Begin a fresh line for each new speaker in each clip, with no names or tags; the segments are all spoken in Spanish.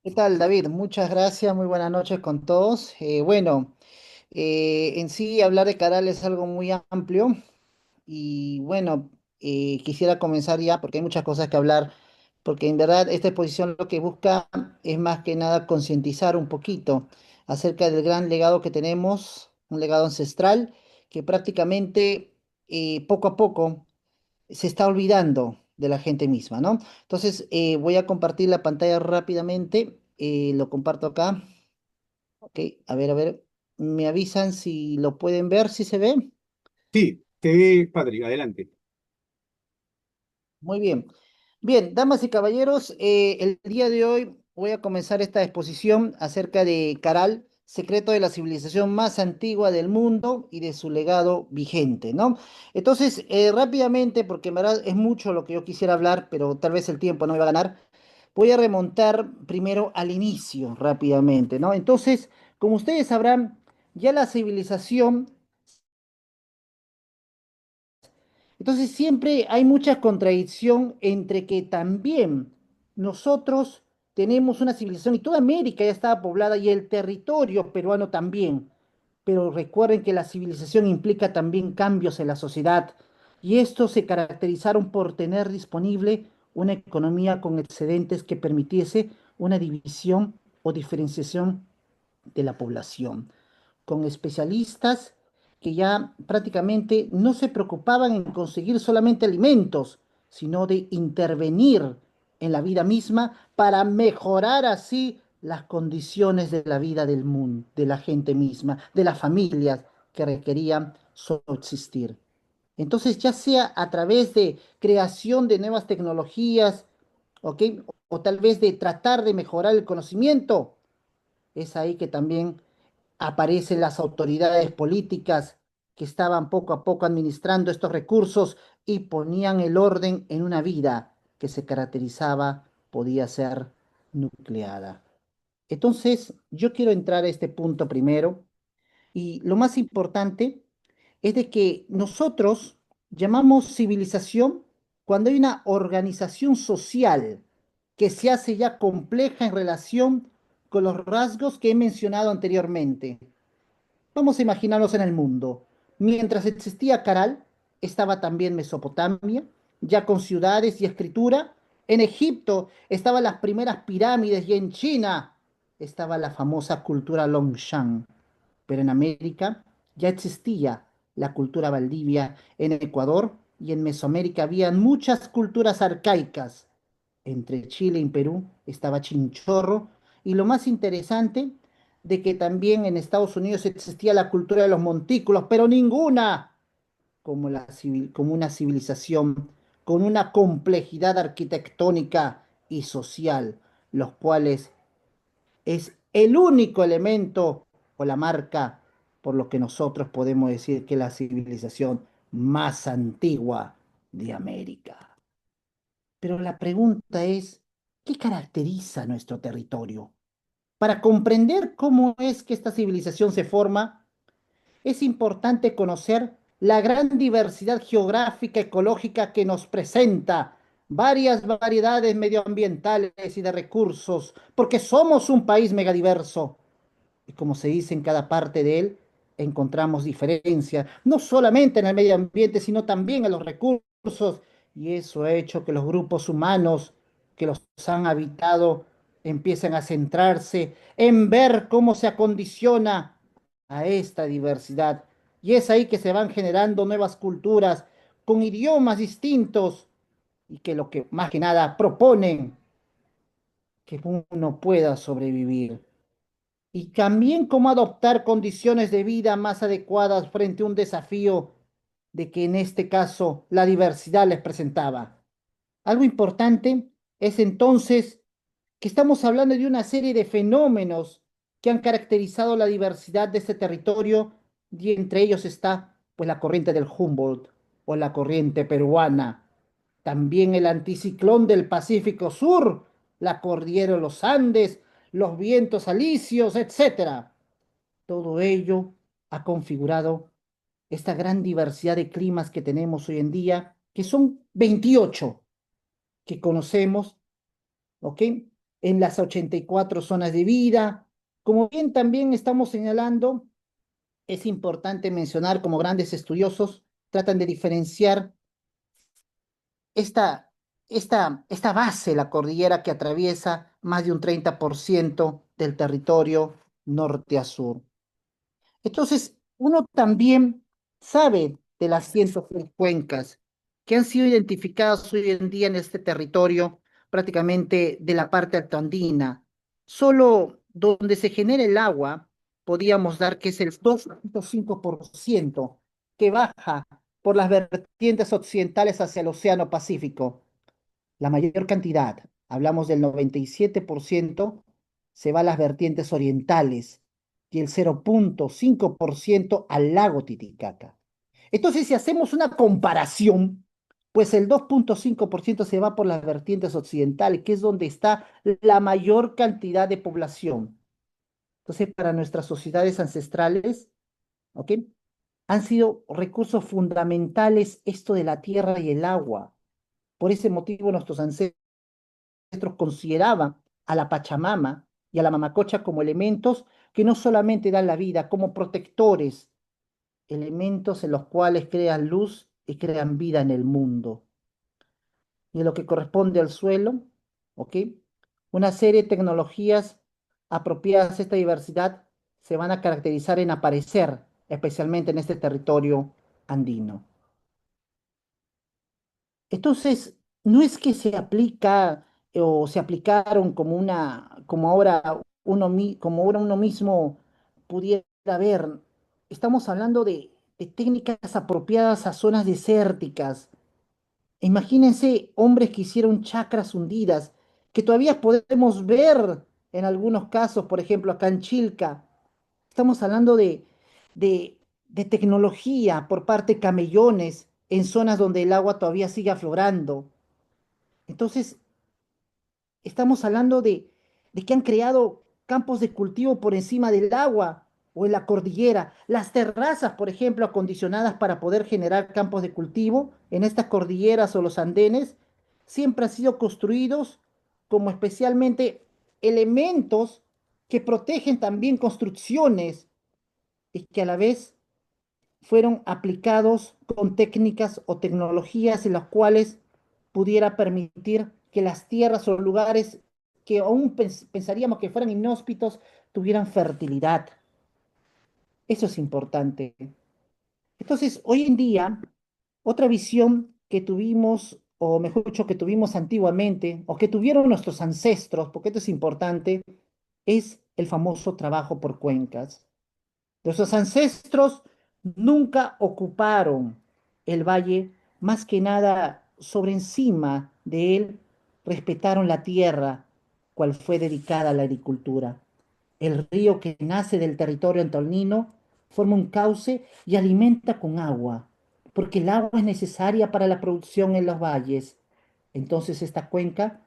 ¿Qué tal, David? Muchas gracias, muy buenas noches con todos. En sí hablar de Caral es algo muy amplio y bueno, quisiera comenzar ya porque hay muchas cosas que hablar, porque en verdad esta exposición lo que busca es más que nada concientizar un poquito acerca del gran legado que tenemos, un legado ancestral que prácticamente poco a poco se está olvidando de la gente misma, ¿no? Entonces, voy a compartir la pantalla rápidamente. Lo comparto acá. Ok, a ver, me avisan si lo pueden ver, si se ve.
Sí, te ve padre, adelante.
Muy bien. Bien, damas y caballeros, el día de hoy voy a comenzar esta exposición acerca de Caral, secreto de la civilización más antigua del mundo y de su legado vigente, ¿no? Entonces, rápidamente, porque en verdad es mucho lo que yo quisiera hablar, pero tal vez el tiempo no me va a ganar, voy a remontar primero al inicio rápidamente, ¿no? Entonces, como ustedes sabrán, ya la civilización. Entonces siempre hay mucha contradicción entre que también nosotros tenemos una civilización y toda América ya estaba poblada y el territorio peruano también. Pero recuerden que la civilización implica también cambios en la sociedad y estos se caracterizaron por tener disponible una economía con excedentes que permitiese una división o diferenciación de la población con especialistas que ya prácticamente no se preocupaban en conseguir solamente alimentos, sino de intervenir en la vida misma para mejorar así las condiciones de la vida del mundo, de la gente misma, de las familias que requerían subsistir. Entonces, ya sea a través de creación de nuevas tecnologías, ¿ok? O tal vez de tratar de mejorar el conocimiento, es ahí que también aparecen las autoridades políticas que estaban poco a poco administrando estos recursos y ponían el orden en una vida que se caracterizaba, podía ser nucleada. Entonces, yo quiero entrar a este punto primero y lo más importante es de que nosotros llamamos civilización cuando hay una organización social que se hace ya compleja en relación con los rasgos que he mencionado anteriormente. Vamos a imaginarnos en el mundo. Mientras existía Caral, estaba también Mesopotamia, ya con ciudades y escritura. En Egipto estaban las primeras pirámides y en China estaba la famosa cultura Longshan. Pero en América ya existía la cultura Valdivia, en Ecuador y en Mesoamérica habían muchas culturas arcaicas. Entre Chile y Perú estaba Chinchorro y lo más interesante de que también en Estados Unidos existía la cultura de los montículos, pero ninguna como, como una civilización con una complejidad arquitectónica y social, los cuales es el único elemento o la marca por lo que nosotros podemos decir que es la civilización más antigua de América. Pero la pregunta es, ¿qué caracteriza nuestro territorio? Para comprender cómo es que esta civilización se forma, es importante conocer la gran diversidad geográfica ecológica que nos presenta, varias variedades medioambientales y de recursos, porque somos un país megadiverso. Y como se dice en cada parte de él, encontramos diferencias, no solamente en el medio ambiente, sino también en los recursos, y eso ha hecho que los grupos humanos que los han habitado empiecen a centrarse en ver cómo se acondiciona a esta diversidad. Y es ahí que se van generando nuevas culturas con idiomas distintos y que lo que más que nada proponen que uno pueda sobrevivir y también cómo adoptar condiciones de vida más adecuadas frente a un desafío de que en este caso la diversidad les presentaba. Algo importante es entonces que estamos hablando de una serie de fenómenos que han caracterizado la diversidad de este territorio y entre ellos está pues la corriente del Humboldt o la corriente peruana, también el anticiclón del Pacífico Sur, la cordillera de los Andes, los vientos alisios, etcétera. Todo ello ha configurado esta gran diversidad de climas que tenemos hoy en día, que son 28 que conocemos, ¿ok? en las 84 zonas de vida. Como bien también estamos señalando, es importante mencionar como grandes estudiosos tratan de diferenciar esta, esta base, la cordillera que atraviesa más de un 30% del territorio norte a sur. Entonces, uno también sabe de las 106 cuencas que han sido identificadas hoy en día en este territorio, prácticamente de la parte altoandina. Solo donde se genera el agua, podríamos dar que es el 2,5% que baja por las vertientes occidentales hacia el Océano Pacífico. La mayor cantidad, hablamos del 97%, se va a las vertientes orientales y el 0,5% al lago Titicaca. Entonces, si hacemos una comparación, pues el 2,5% se va por las vertientes occidentales, que es donde está la mayor cantidad de población. Entonces, para nuestras sociedades ancestrales, ¿ok? Han sido recursos fundamentales esto de la tierra y el agua. Por ese motivo, nuestros ancestros consideraban a la Pachamama y a la Mamacocha como elementos que no solamente dan la vida, como protectores, elementos en los cuales crean luz y crean vida en el mundo. Y en lo que corresponde al suelo, ¿ok? Una serie de tecnologías apropiadas a esta diversidad se van a caracterizar en aparecer, especialmente en este territorio andino. Entonces, no es que se aplica o se aplicaron como como ahora como ahora uno mismo pudiera ver. Estamos hablando de técnicas apropiadas a zonas desérticas. Imagínense hombres que hicieron chacras hundidas, que todavía podemos ver en algunos casos, por ejemplo, acá en Chilca. Estamos hablando de tecnología por parte de camellones en zonas donde el agua todavía sigue aflorando. Entonces, estamos hablando de que han creado campos de cultivo por encima del agua o en la cordillera. Las terrazas, por ejemplo, acondicionadas para poder generar campos de cultivo en estas cordilleras o los andenes, siempre han sido construidos como especialmente elementos que protegen también construcciones y que a la vez fueron aplicados con técnicas o tecnologías en las cuales pudiera permitir que las tierras o lugares que aún pensaríamos que fueran inhóspitos tuvieran fertilidad. Eso es importante. Entonces, hoy en día, otra visión que tuvimos, o mejor dicho, que tuvimos antiguamente, o que tuvieron nuestros ancestros, porque esto es importante, es el famoso trabajo por cuencas. Nuestros ancestros nunca ocuparon el valle, más que nada sobre encima de él, respetaron la tierra, cual fue dedicada a la agricultura. El río que nace del territorio antolnino forma un cauce y alimenta con agua, porque el agua es necesaria para la producción en los valles. Entonces esta cuenca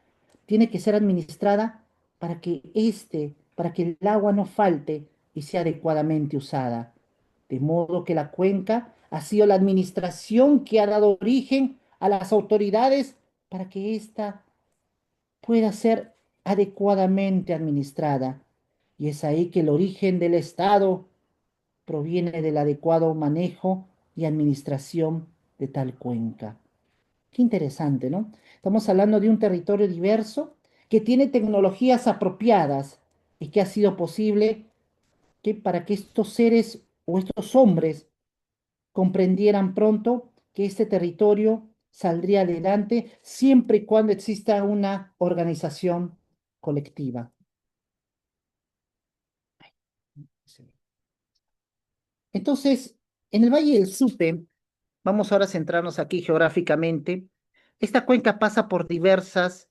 tiene que ser administrada para que el agua no falte y sea adecuadamente usada. De modo que la cuenca ha sido la administración que ha dado origen a las autoridades para que ésta pueda ser adecuadamente administrada. Y es ahí que el origen del Estado proviene del adecuado manejo y administración de tal cuenca. Qué interesante, ¿no? Estamos hablando de un territorio diverso que tiene tecnologías apropiadas y que ha sido posible que para que estos seres o estos hombres comprendieran pronto que este territorio saldría adelante siempre y cuando exista una organización colectiva. Entonces, en el Valle del Supe, vamos ahora a centrarnos aquí geográficamente, esta cuenca pasa por diversas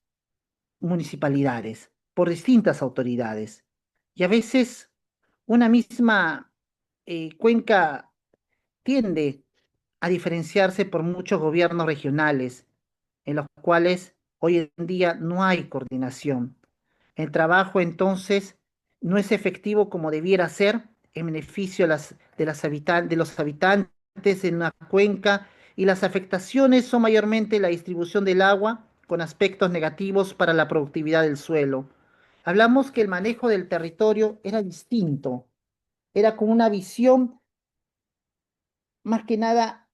municipalidades, por distintas autoridades, y a veces una misma cuenca tiende a diferenciarse por muchos gobiernos regionales, en los cuales hoy en día no hay coordinación. El trabajo entonces no es efectivo como debiera ser en beneficio de los habitantes en una cuenca y las afectaciones son mayormente la distribución del agua con aspectos negativos para la productividad del suelo. hablamos que el manejo del territorio era distinto, era con una visión, más que nada,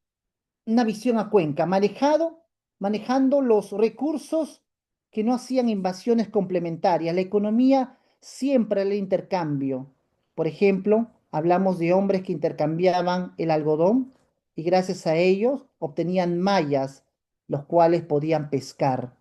una visión a Cuenca, manejando los recursos que no hacían invasiones complementarias. La economía siempre era el intercambio. Por ejemplo, hablamos de hombres que intercambiaban el algodón y gracias a ellos obtenían mallas, los cuales podían pescar.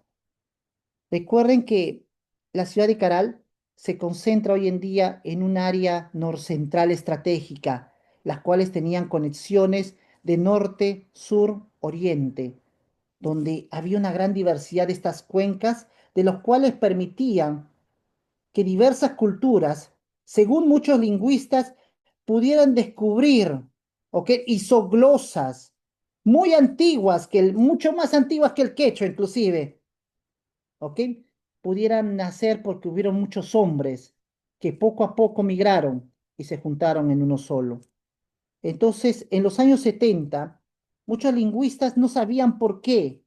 Recuerden que la ciudad de Caral se concentra hoy en día en un área norcentral estratégica, las cuales tenían conexiones de norte, sur, oriente, donde había una gran diversidad de estas cuencas, de los cuales permitían que diversas culturas, según muchos lingüistas, pudieran descubrir, ¿ok? Isoglosas muy antiguas, mucho más antiguas que el quechua inclusive, ¿ok? Pudieran nacer porque hubieron muchos hombres que poco a poco migraron y se juntaron en uno solo. Entonces, en los años 70, muchos lingüistas no sabían por qué,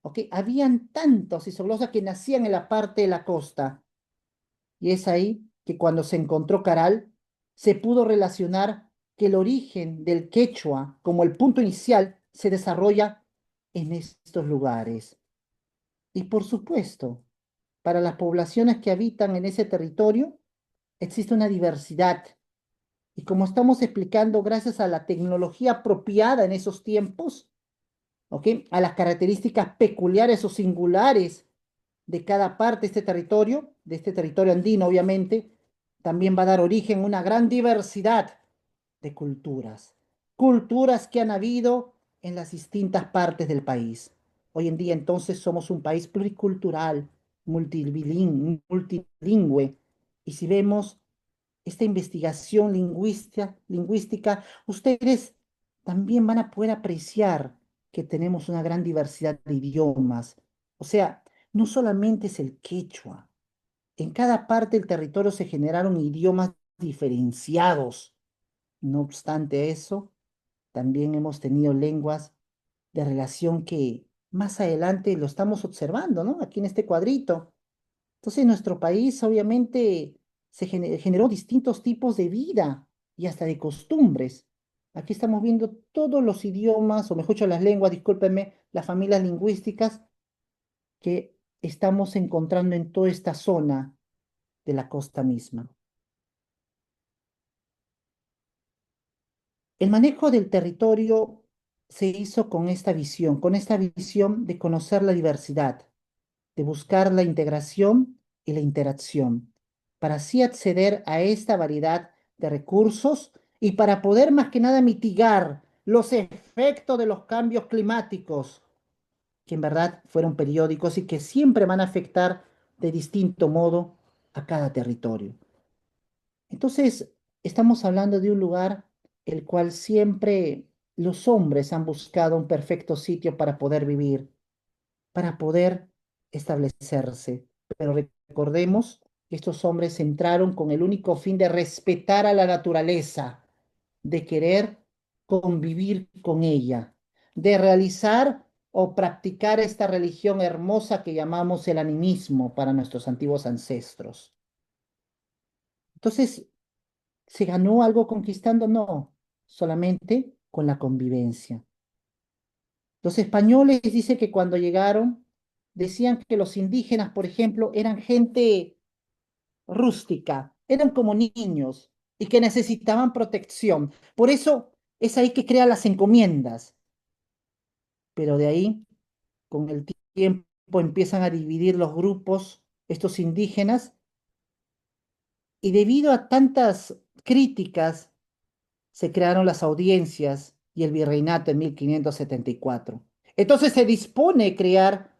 ¿ok? Habían tantos isoglosas que nacían en la parte de la costa. Y es ahí que cuando se encontró Caral, se pudo relacionar que el origen del quechua como el punto inicial se desarrolla en estos lugares. Y por supuesto, para las poblaciones que habitan en ese territorio, existe una diversidad. Y como estamos explicando, gracias a la tecnología apropiada en esos tiempos, ¿ok? A las características peculiares o singulares de cada parte de este territorio andino, obviamente, también va a dar origen a una gran diversidad de culturas. Culturas que han habido en las distintas partes del país. Hoy en día, entonces, somos un país pluricultural, multilingüe. Y si vemos esta investigación lingüística, ustedes también van a poder apreciar que tenemos una gran diversidad de idiomas. O sea, no solamente es el quechua. En cada parte del territorio se generaron idiomas diferenciados. No obstante eso, también hemos tenido lenguas de relación que más adelante lo estamos observando, ¿no? Aquí en este cuadrito. Entonces, en nuestro país, obviamente, generó distintos tipos de vida y hasta de costumbres. Aquí estamos viendo todos los idiomas, o mejor dicho, las lenguas, discúlpenme, las familias lingüísticas que estamos encontrando en toda esta zona de la costa misma. El manejo del territorio se hizo con esta visión de conocer la diversidad, de buscar la integración y la interacción, para así acceder a esta variedad de recursos y para poder más que nada mitigar los efectos de los cambios climáticos, que en verdad fueron periódicos y que siempre van a afectar de distinto modo a cada territorio. Entonces, estamos hablando de un lugar el cual siempre los hombres han buscado un perfecto sitio para poder vivir, para poder establecerse. Pero recordemos que estos hombres entraron con el único fin de respetar a la naturaleza, de querer convivir con ella, de realizar o practicar esta religión hermosa que llamamos el animismo para nuestros antiguos ancestros. Entonces, ¿se ganó algo conquistando? No, solamente con la convivencia. Los españoles dice que cuando llegaron, decían que los indígenas, por ejemplo, eran gente rústica, eran como niños y que necesitaban protección. Por eso es ahí que crean las encomiendas. Pero de ahí, con el tiempo, empiezan a dividir los grupos, estos indígenas, y debido a tantas críticas, se crearon las audiencias y el virreinato en 1574. Entonces se dispone a crear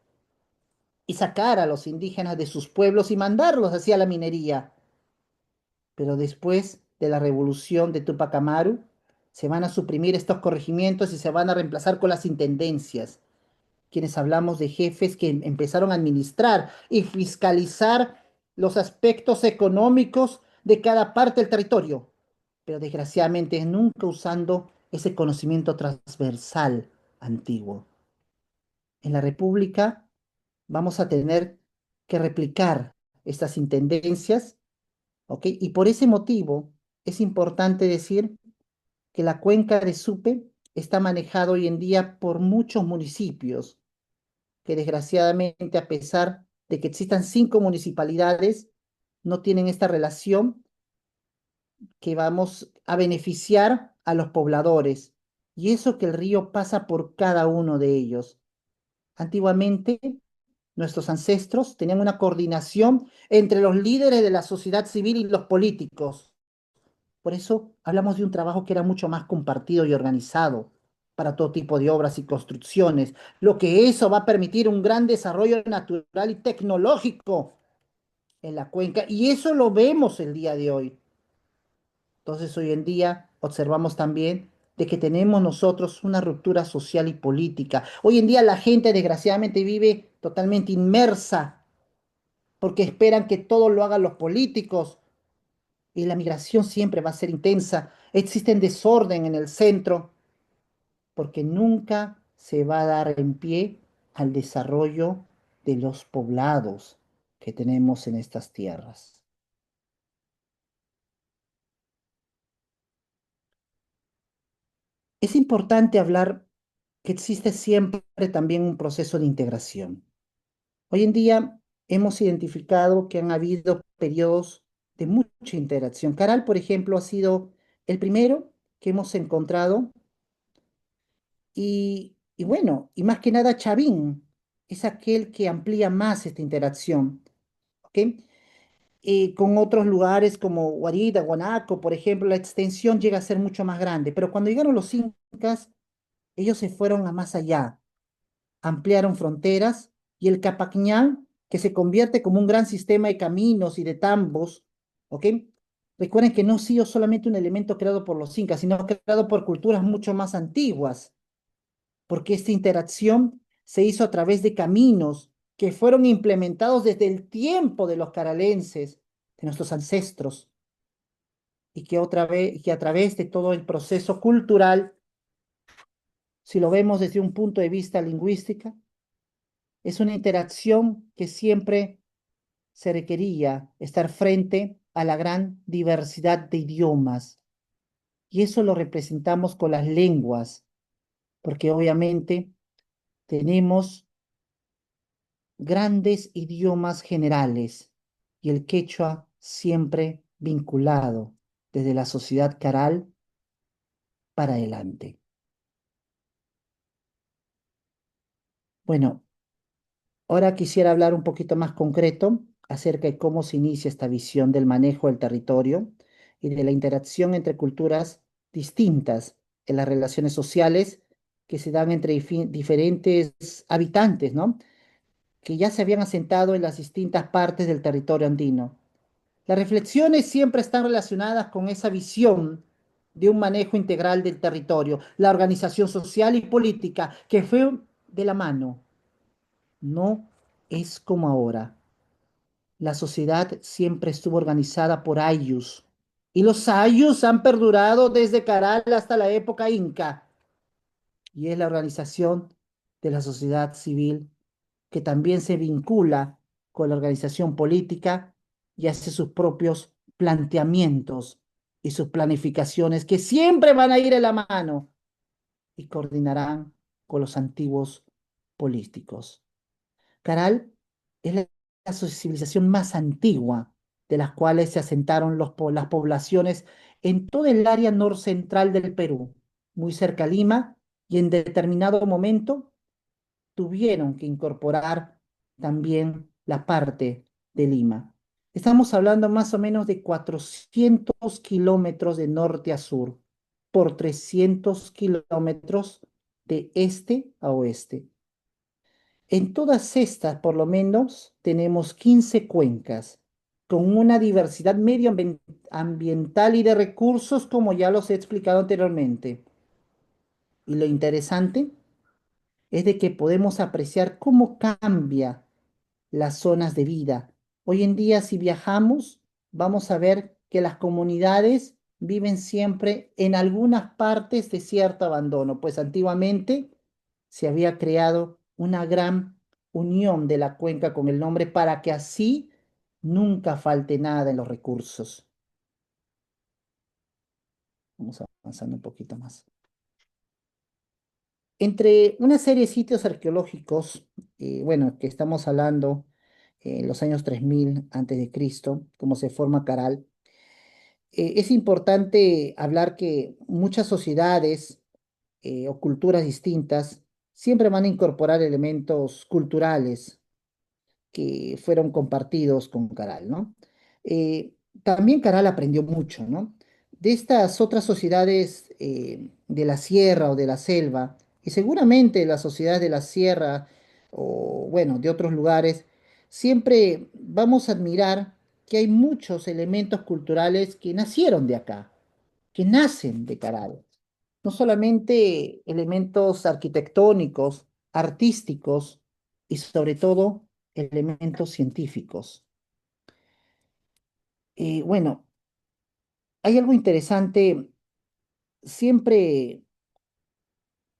y sacar a los indígenas de sus pueblos y mandarlos hacia la minería. Pero después de la revolución de Tupac Amaru, se van a suprimir estos corregimientos y se van a reemplazar con las intendencias, quienes hablamos de jefes que empezaron a administrar y fiscalizar los aspectos económicos de cada parte del territorio, pero desgraciadamente nunca usando ese conocimiento transversal antiguo. En la República vamos a tener que replicar estas intendencias, ¿ok? Y por ese motivo es importante decir que la cuenca de Supe está manejada hoy en día por muchos municipios, que desgraciadamente, a pesar de que existan 5 municipalidades, no tienen esta relación que vamos a beneficiar a los pobladores. Y eso que el río pasa por cada uno de ellos. Antiguamente, nuestros ancestros tenían una coordinación entre los líderes de la sociedad civil y los políticos. Por eso hablamos de un trabajo que era mucho más compartido y organizado para todo tipo de obras y construcciones, lo que eso va a permitir un gran desarrollo natural y tecnológico en la cuenca, y eso lo vemos el día de hoy. Entonces, hoy en día observamos también de que tenemos nosotros una ruptura social y política. Hoy en día la gente desgraciadamente vive totalmente inmersa porque esperan que todo lo hagan los políticos y la migración siempre va a ser intensa. Existe desorden en el centro porque nunca se va a dar en pie al desarrollo de los poblados que tenemos en estas tierras. Es importante hablar que existe siempre también un proceso de integración. Hoy en día hemos identificado que han habido periodos de mucha interacción. Caral, por ejemplo, ha sido el primero que hemos encontrado y bueno, y más que nada Chavín es aquel que amplía más esta interacción, ¿ok? Con otros lugares como Guarida, Guanaco, por ejemplo, la extensión llega a ser mucho más grande, pero cuando llegaron los incas, ellos se fueron a más allá, ampliaron fronteras y el Capacñán, que se convierte como un gran sistema de caminos y de tambos, ¿ok? Recuerden que no ha sido solamente un elemento creado por los incas, sino creado por culturas mucho más antiguas, porque esta interacción se hizo a través de caminos que fueron implementados desde el tiempo de los caralenses, de nuestros ancestros, y que otra vez, que a través de todo el proceso cultural, si lo vemos desde un punto de vista lingüística, es una interacción que siempre se requería estar frente a la gran diversidad de idiomas. Y eso lo representamos con las lenguas, porque obviamente tenemos grandes idiomas generales y el quechua siempre vinculado desde la sociedad caral para adelante. Bueno, ahora quisiera hablar un poquito más concreto acerca de cómo se inicia esta visión del manejo del territorio y de la interacción entre culturas distintas en las relaciones sociales que se dan entre diferentes habitantes, ¿no? Que ya se habían asentado en las distintas partes del territorio andino. Las reflexiones siempre están relacionadas con esa visión de un manejo integral del territorio, la organización social y política que fue de la mano. No es como ahora. La sociedad siempre estuvo organizada por ayllus y los ayllus han perdurado desde Caral hasta la época inca y es la organización de la sociedad civil que también se vincula con la organización política y hace sus propios planteamientos y sus planificaciones que siempre van a ir de la mano y coordinarán con los antiguos políticos. Caral es la civilización más antigua de las cuales se asentaron las poblaciones en todo el área norcentral del Perú, muy cerca a Lima, y en determinado momento tuvieron que incorporar también la parte de Lima. Estamos hablando más o menos de 400 kilómetros de norte a sur por 300 kilómetros de este a oeste. En todas estas, por lo menos, tenemos 15 cuencas con una diversidad medioambiental y de recursos, como ya los he explicado anteriormente. Y lo interesante es de que podemos apreciar cómo cambia las zonas de vida. Hoy en día, si viajamos, vamos a ver que las comunidades viven siempre en algunas partes de cierto abandono, pues antiguamente se había creado una gran unión de la cuenca con el nombre para que así nunca falte nada en los recursos. Vamos avanzando un poquito más. Entre una serie de sitios arqueológicos, bueno, que estamos hablando en los años 3000 antes de Cristo, como se forma Caral, es importante hablar que muchas sociedades o culturas distintas siempre van a incorporar elementos culturales que fueron compartidos con Caral, ¿no? Eh, También Caral aprendió mucho, ¿no? De estas otras sociedades de la sierra o de la selva, y seguramente las sociedades de la sierra o, bueno, de otros lugares, siempre vamos a admirar que hay muchos elementos culturales que nacieron de acá, que nacen de Caral. No solamente elementos arquitectónicos, artísticos y sobre todo elementos científicos. Bueno, hay algo interesante, siempre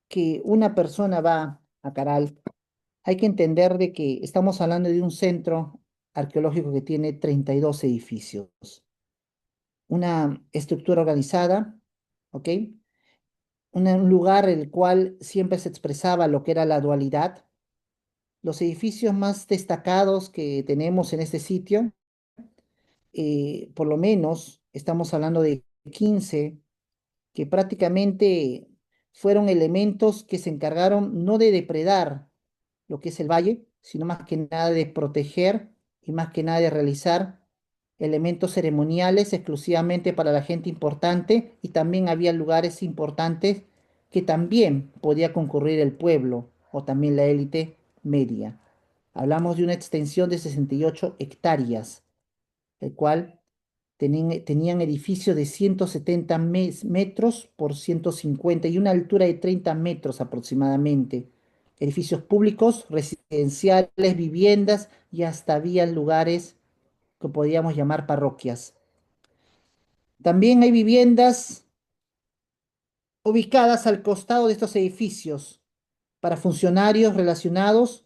que una persona va a Caral, hay que entender de que estamos hablando de un centro arqueológico que tiene 32 edificios, una estructura organizada, ¿ok? Un lugar en el cual siempre se expresaba lo que era la dualidad. Los edificios más destacados que tenemos en este sitio, por lo menos estamos hablando de 15 que prácticamente fueron elementos que se encargaron no de depredar lo que es el valle, sino más que nada de proteger y más que nada de realizar elementos ceremoniales exclusivamente para la gente importante y también había lugares importantes que también podía concurrir el pueblo o también la élite media. Hablamos de una extensión de 68 hectáreas, el cual tenían edificios de 170 metros por 150 y una altura de 30 metros aproximadamente. Edificios públicos, residenciales, viviendas y hasta había lugares que podíamos llamar parroquias. También hay viviendas ubicadas al costado de estos edificios para funcionarios relacionados,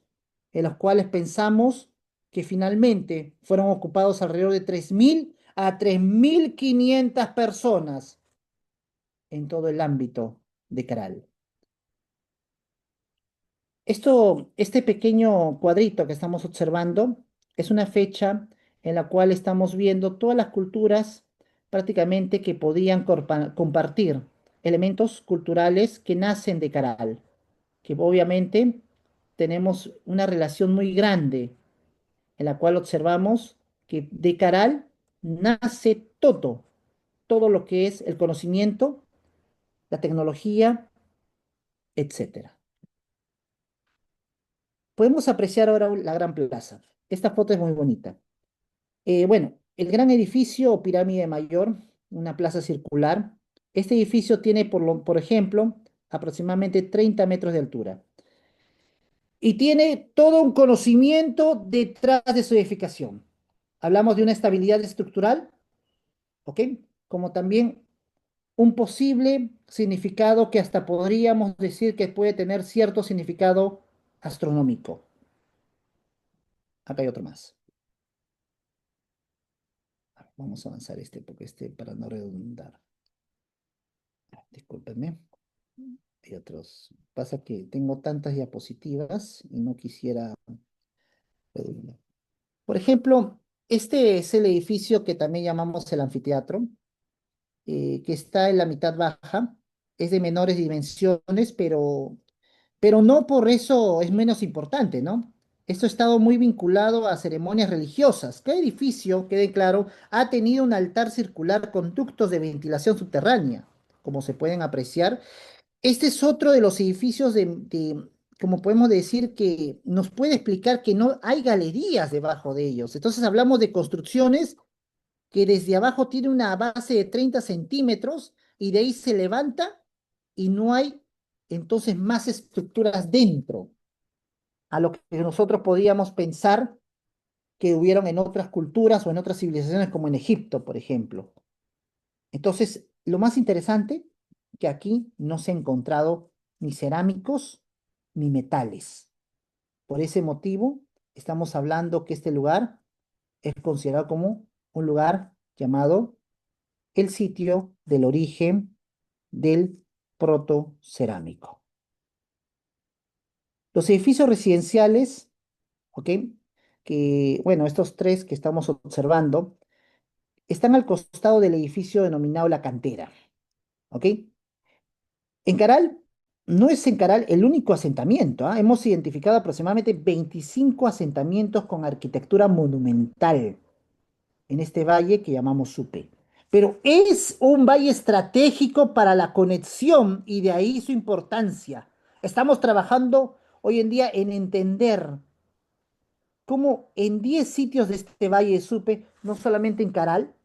en los cuales pensamos que finalmente fueron ocupados alrededor de 3.000 a 3.500 personas en todo el ámbito de Caral. Este pequeño cuadrito que estamos observando es una fecha en la cual estamos viendo todas las culturas prácticamente que podían compartir elementos culturales que nacen de Caral, que obviamente tenemos una relación muy grande en la cual observamos que de Caral nace todo, todo lo que es el conocimiento, la tecnología, etcétera. Podemos apreciar ahora la Gran Plaza. Esta foto es muy bonita. Bueno, el gran edificio o pirámide mayor, una plaza circular. Este edificio tiene, por ejemplo, aproximadamente 30 metros de altura y tiene todo un conocimiento detrás de su edificación. Hablamos de una estabilidad estructural, ¿ok? Como también un posible significado que hasta podríamos decir que puede tener cierto significado astronómico. Acá hay otro más. Vamos a avanzar porque para no redundar. Discúlpenme. Hay otros. Pasa que tengo tantas diapositivas y no quisiera redundar. Por ejemplo, este es el edificio que también llamamos el anfiteatro, que está en la mitad baja. Es de menores dimensiones, pero no por eso es menos importante, ¿no? Esto ha estado muy vinculado a ceremonias religiosas. Cada edificio, quede claro, ha tenido un altar circular con ductos de ventilación subterránea, como se pueden apreciar. Este es otro de los edificios como podemos decir, que nos puede explicar que no hay galerías debajo de ellos. Entonces hablamos de construcciones que desde abajo tiene una base de 30 centímetros y de ahí se levanta y no hay entonces más estructuras dentro, a lo que nosotros podíamos pensar que hubieron en otras culturas o en otras civilizaciones como en Egipto, por ejemplo. Entonces, lo más interesante que aquí no se ha encontrado ni cerámicos ni metales. Por ese motivo, estamos hablando que este lugar es considerado como un lugar llamado el sitio del origen del protocerámico. Los edificios residenciales, ¿ok? Que, bueno, estos tres que estamos observando, están al costado del edificio denominado La Cantera, ¿ok? En Caral, no es en Caral el único asentamiento, ¿ah? Hemos identificado aproximadamente 25 asentamientos con arquitectura monumental en este valle que llamamos Supe. Pero es un valle estratégico para la conexión y de ahí su importancia. Estamos trabajando hoy en día en entender cómo en 10 sitios de este valle de Supe, no solamente en Caral,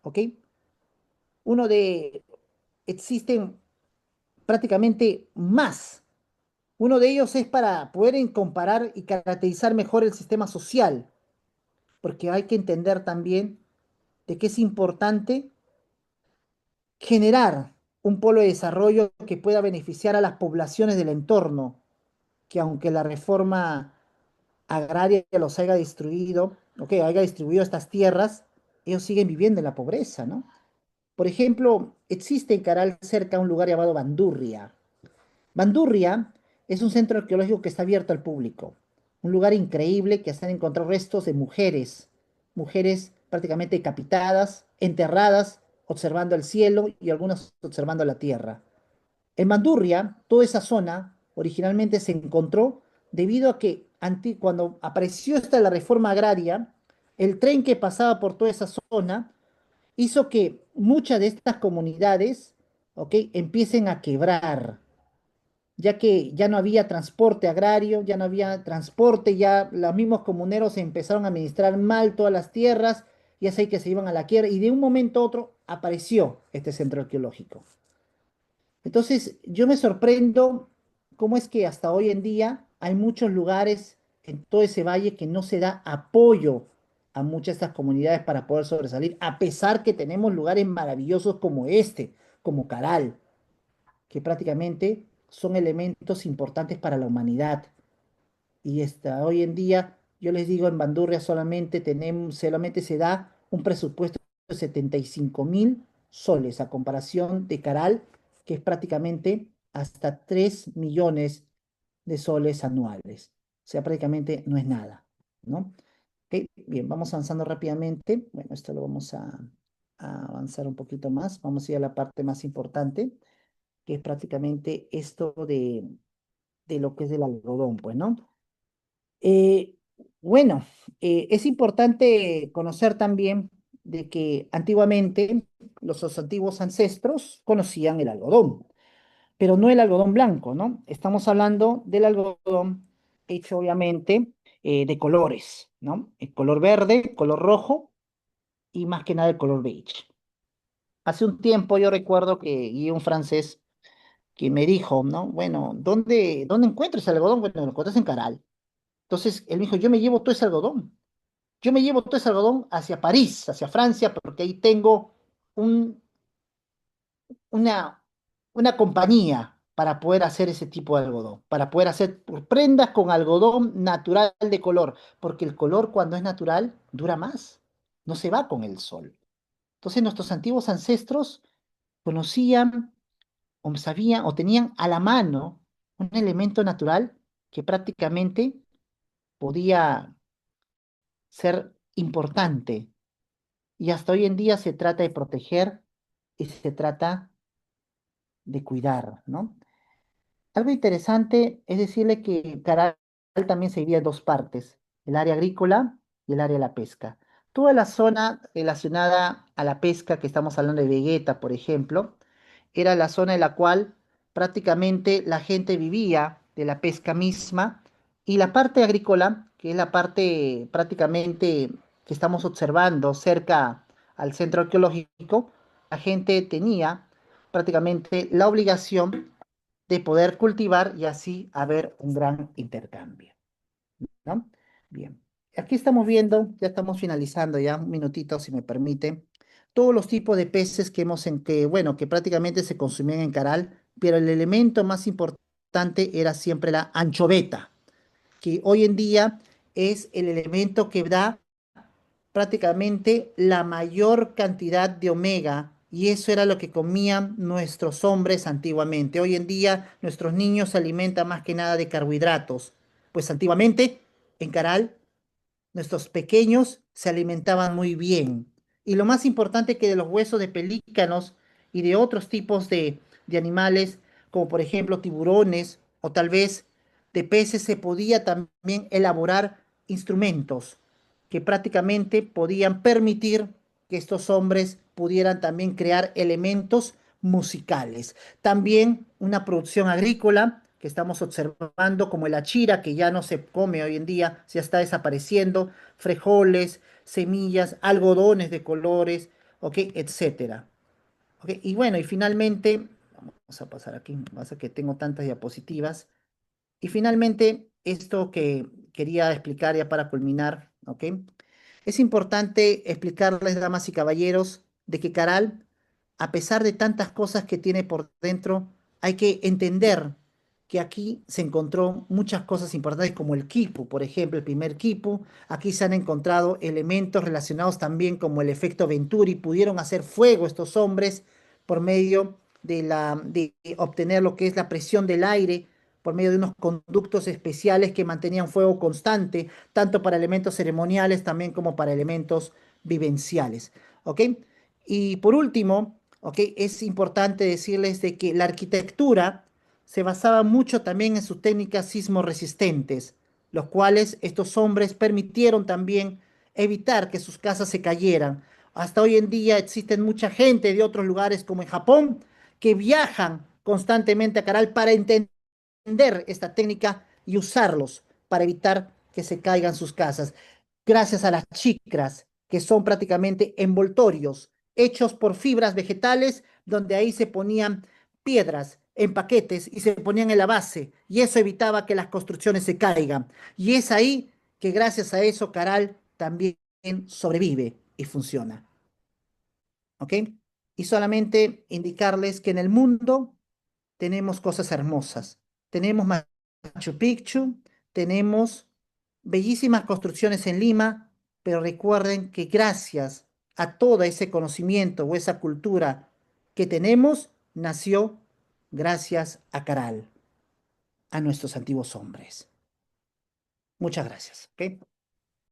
¿ok? Uno de, existen prácticamente más. Uno de ellos es para poder comparar y caracterizar mejor el sistema social, porque hay que entender también de que es importante generar un polo de desarrollo que pueda beneficiar a las poblaciones del entorno, que aunque la reforma agraria los haya destruido, o que haya distribuido estas tierras, ellos siguen viviendo en la pobreza, ¿no? Por ejemplo, existe en Caral cerca un lugar llamado Bandurria. Bandurria es un centro arqueológico que está abierto al público, un lugar increíble que se han encontrado restos de mujeres, mujeres prácticamente decapitadas, enterradas, observando el cielo y algunas observando la tierra. En Bandurria, toda esa zona originalmente se encontró debido a que cuando apareció esta la reforma agraria, el tren que pasaba por toda esa zona hizo que muchas de estas comunidades, ¿ok?, empiecen a quebrar, ya que ya no había transporte agrario, ya no había transporte, ya los mismos comuneros empezaron a administrar mal todas las tierras, y así que se iban a la quiebra, y de un momento a otro apareció este centro arqueológico. Entonces, yo me sorprendo cómo es que hasta hoy en día hay muchos lugares en todo ese valle que no se da apoyo a muchas de estas comunidades para poder sobresalir, a pesar que tenemos lugares maravillosos como este, como Caral, que prácticamente son elementos importantes para la humanidad. Y hasta hoy en día, yo les digo, en Bandurria solamente se da un presupuesto de 75.000 soles a comparación de Caral, que es prácticamente hasta 3 millones de soles anuales. O sea, prácticamente no es nada, ¿no? Ok, bien, vamos avanzando rápidamente. Bueno, esto lo vamos a avanzar un poquito más. Vamos a ir a la parte más importante, que es prácticamente esto de lo que es del algodón, pues, ¿no? Eh, bueno, es importante conocer también de que antiguamente los antiguos ancestros conocían el algodón, pero no el algodón blanco, ¿no? Estamos hablando del algodón hecho obviamente de colores, ¿no? El color verde, color rojo y más que nada el color beige. Hace un tiempo yo recuerdo que vi un francés que me dijo, ¿no? Bueno, ¿dónde encuentro ese algodón? Bueno, lo encuentras en Caral. Entonces él me dijo, yo me llevo todo ese algodón. Yo me llevo todo ese algodón hacia París, hacia Francia, porque ahí tengo un- una, una compañía para poder hacer ese tipo de algodón, para poder hacer prendas con algodón natural de color, porque el color cuando es natural dura más, no se va con el sol. Entonces nuestros antiguos ancestros conocían o sabían o tenían a la mano un elemento natural que prácticamente podía ser importante. Y hasta hoy en día se trata de proteger y se trata de cuidar, ¿no? Algo interesante es decirle que Caral también se divide en dos partes, el área agrícola y el área de la pesca. Toda la zona relacionada a la pesca, que estamos hablando de Vegueta, por ejemplo, era la zona en la cual prácticamente la gente vivía de la pesca misma, y la parte agrícola, que es la parte prácticamente que estamos observando cerca al centro arqueológico, la gente tenía prácticamente la obligación de poder cultivar y así haber un gran intercambio, ¿no? Bien, aquí estamos viendo, ya estamos finalizando, ya un minutito si me permite, todos los tipos de peces que bueno, que prácticamente se consumían en Caral, pero el elemento más importante era siempre la anchoveta, que hoy en día es el elemento que da prácticamente la mayor cantidad de omega y eso era lo que comían nuestros hombres antiguamente. Hoy en día nuestros niños se alimentan más que nada de carbohidratos, pues antiguamente en Caral nuestros pequeños se alimentaban muy bien. Y lo más importante que de los huesos de pelícanos y de otros tipos de animales, como por ejemplo tiburones o tal vez de peces, se podía también elaborar instrumentos que prácticamente podían permitir que estos hombres pudieran también crear elementos musicales. También una producción agrícola que estamos observando como el achira, que ya no se come hoy en día, ya está desapareciendo, frijoles, semillas, algodones de colores, ¿ok? Etcétera. ¿Ok? Y bueno, y finalmente, vamos a pasar aquí, pasa que tengo tantas diapositivas. Y finalmente, esto que quería explicar ya para culminar, ¿ok? Es importante explicarles, damas y caballeros, de que Caral, a pesar de tantas cosas que tiene por dentro, hay que entender que aquí se encontró muchas cosas importantes como el quipu, por ejemplo, el primer quipu. Aquí se han encontrado elementos relacionados también como el efecto Venturi. Pudieron hacer fuego estos hombres por medio de obtener lo que es la presión del aire por medio de unos conductos especiales que mantenían fuego constante, tanto para elementos ceremoniales también como para elementos vivenciales. ¿Ok? Y por último, ¿ok? Es importante decirles de que la arquitectura se basaba mucho también en sus técnicas sismoresistentes, los cuales estos hombres permitieron también evitar que sus casas se cayeran. Hasta hoy en día existen mucha gente de otros lugares como en Japón que viajan constantemente a Caral para entender esta técnica y usarlos para evitar que se caigan sus casas. Gracias a las chicras, que son prácticamente envoltorios hechos por fibras vegetales, donde ahí se ponían piedras en paquetes y se ponían en la base, y eso evitaba que las construcciones se caigan. Y es ahí que gracias a eso Caral también sobrevive y funciona. ¿Ok? Y solamente indicarles que en el mundo tenemos cosas hermosas. Tenemos Machu Picchu, tenemos bellísimas construcciones en Lima, pero recuerden que gracias a todo ese conocimiento o esa cultura que tenemos, nació gracias a Caral, a nuestros antiguos hombres. Muchas gracias. ¿Ok?